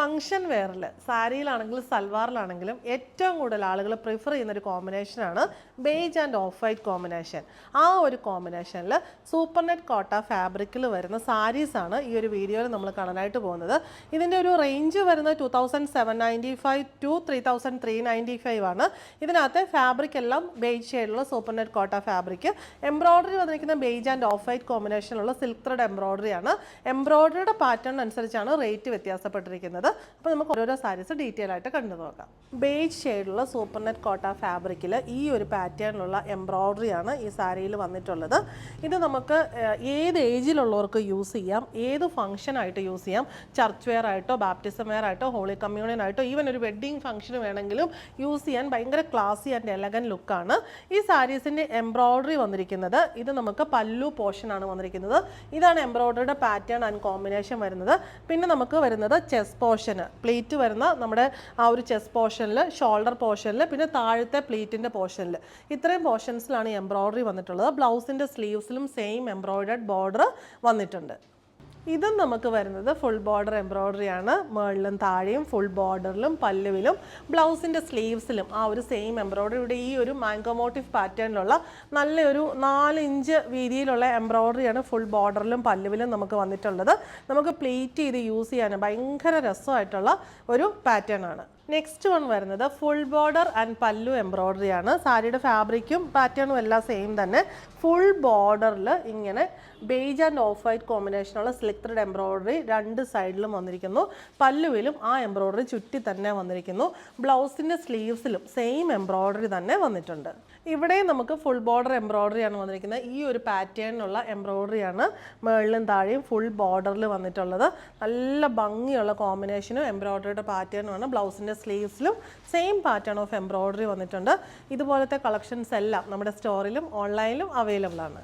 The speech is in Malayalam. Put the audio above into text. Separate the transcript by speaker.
Speaker 1: ഫംഗ്ഷൻ വെയറിൽ സാരിയിലാണെങ്കിലും സൽവാറിലാണെങ്കിലും ഏറ്റവും കൂടുതൽ ആളുകൾ പ്രിഫർ ചെയ്യുന്നൊരു കോമ്പിനേഷനാണ് beige and off white combination. ആ ഒരു കോമ്പിനേഷനിൽ സൂപ്പർ നെറ്റ് കോട്ട ഫാബ്രിക്കിൽ വരുന്ന സാരീസാണ് ഈ ഒരു വീഡിയോയിൽ നമ്മൾ കാണാനായിട്ട് പോകുന്നത്. ഇതിൻ്റെ ഒരു റേഞ്ച് വരുന്നത് 2795 to 3395 ആണ്. ഇതിനകത്ത് ഫാബ്രിക് എല്ലാം ബേജ് ഷെയ്ഡിലുള്ള super net Kota fabric, embroidery വന്നിരിക്കുന്ന ബേജ് ആൻഡ് ഓഫ് വൈറ്റ് കോമ്പിനേഷനിലുള്ള സിൽക്ക് ത്രെഡ് എംബ്രോയ്ഡറി ആണ്. എംബ്രോയ്ഡറിയുടെ പാറ്റേൺ അനുസരിച്ചാണ് റേറ്റ് വ്യത്യാസപ്പെട്ടിരിക്കുന്നത്. അപ്പോൾ നമുക്ക് ഓരോരോ സാരീസ് ഡീറ്റെയിൽ ആയിട്ട് കണ്ടു നോക്കാം. ബേജ് ഷെയ്ഡുള്ള സൂപ്പർ നെറ്റ് കോട്ട ഫാബ്രിക്കിൽ ഈ ഒരു പാറ്റേണിലുള്ള എംബ്രോയ്ഡറി ആണ് ഈ സാരിയിൽ വന്നിട്ടുള്ളത്. ഇത് നമുക്ക് ഏത് ഏജിലുള്ളവർക്ക് യൂസ് ചെയ്യാം, ഏത് ഫംഗ്ഷനായിട്ട് യൂസ് ചെയ്യാം. ചർച്ച് വെയർ ആയിട്ടോ, ബാപ്റ്റിസം വെയർ ആയിട്ടോ, ഹോളി കമ്മ്യൂണിയൻ ആയിട്ടോ, ഈവൻ ഒരു വെഡ്ഡിങ് ഫംഗ്ഷന് വേണമെങ്കിലും യൂസ് ചെയ്യാൻ ഭയങ്കര ക്ലാസി ആൻഡ് എലഗൻ ലുക്കാണ്. ഈ സാരീസിൻ്റെ എംബ്രോയ്ഡറി വന്നിരിക്കുന്നത്, ഇത് നമുക്ക് പല്ലു പോർഷനാണ് വന്നിരിക്കുന്നത്. ഇതാണ് എംബ്രോയ്ഡറിയുടെ പാറ്റേൺ ആൻഡ് കോമ്പിനേഷൻ വരുന്നത്. പിന്നെ നമുക്ക് വരുന്നത് ചെസ്റ്റ് പോർഷന്, പ്ലീറ്റ് വരുന്ന നമ്മുടെ ആ ഒരു ചെസ്റ്റ് പോർഷനിൽ, ഷോൾഡർ പോർഷനിൽ, പിന്നെ താഴത്തെ പ്ലീറ്റിൻ്റെ പോർഷനിൽ, ഇത്രയും പോർഷൻസിലാണ് എംബ്രോയ്ഡറി വന്നിട്ടുള്ളത്. ബ്ലൗസിൻ്റെ സ്ലീവ്സിലും സെയിം എംബ്രോയ്ഡർഡ് ബോർഡർ വന്നിട്ടുണ്ട്. ഇതും നമുക്ക് വരുന്നത് ഫുൾ ബോർഡർ എംബ്രോയ്ഡറി ആണ്. മുകളിലും താഴെയും ഫുൾ ബോർഡറിലും പല്ലുവിലും ബ്ലൗസിൻ്റെ സ്ലീവ്സിലും ആ ഒരു സെയിം എംബ്രോയ്ഡറി. ഇവിടെ ഈ ഒരു മാംഗോ മോട്ടീവ് പാറ്റേണിലുള്ള നല്ലൊരു 4 ഇഞ്ച് വീതിയിലുള്ള എംബ്രോയ്ഡറിയാണ് ഫുൾ ബോർഡറിലും പല്ലുവിലും നമുക്ക് വന്നിട്ടുള്ളത്. നമുക്ക് പ്ലീറ്റ് ചെയ്ത് യൂസ് ചെയ്യാൻ ഭയങ്കര രസമായിട്ടുള്ള ഒരു പാറ്റേൺ ആണ്. നെക്സ്റ്റ് വൺ വരുന്നത് ഫുൾ ബോർഡർ ആൻഡ് പല്ലു എംബ്രോയ്ഡറി ആണ്. സാരിയുടെ ഫാബ്രിക്കും പാറ്റേണും എല്ലാം സെയിം തന്നെ. ഫുൾ ബോർഡറിൽ ഇങ്ങനെ ബേജ് ആൻഡ് ഓഫ് വൈറ്റ് കോമ്പിനേഷനുള്ള സിൽക്ക് ത്രെഡ് എംബ്രോയ്ഡറി രണ്ട് സൈഡിലും വന്നിരിക്കുന്നു. പല്ലുവിലും ആ എംബ്രോയ്ഡറി ചുറ്റി തന്നെ വന്നിരിക്കുന്നു. ബ്ലൗസിൻ്റെ സ്ലീവ്സിലും സെയിം എംബ്രോയ്ഡറി തന്നെ വന്നിട്ടുണ്ട്. ഇവിടെ നമുക്ക് ഫുൾ ബോർഡർ എംബ്രോയ്ഡറി ആണ് വന്നിരിക്കുന്നത്. ഈ ഒരു പാറ്റേണിലുള്ള എംബ്രോയ്ഡറിയാണ് മുകളിലും താഴെയും ഫുൾ ബോർഡറിൽ വന്നിട്ടുള്ളത്. നല്ല ഭംഗിയുള്ള കോമ്പിനേഷനും എംബ്രോയ്ഡറിയുടെ പാറ്റേണുമാണ്. ബ്ലൗസിൻ്റെ സ്ലീവ്സിലും സെയിം പാറ്റേൺ ഓഫ് എംബ്രോയ്ഡറി വന്നിട്ടുണ്ട്. ഇതുപോലത്തെ കളക്ഷൻസ് എല്ലാം നമ്മുടെ സ്റ്റോറിലും ഓൺലൈനിലും അവൈലബിൾ ആണ്.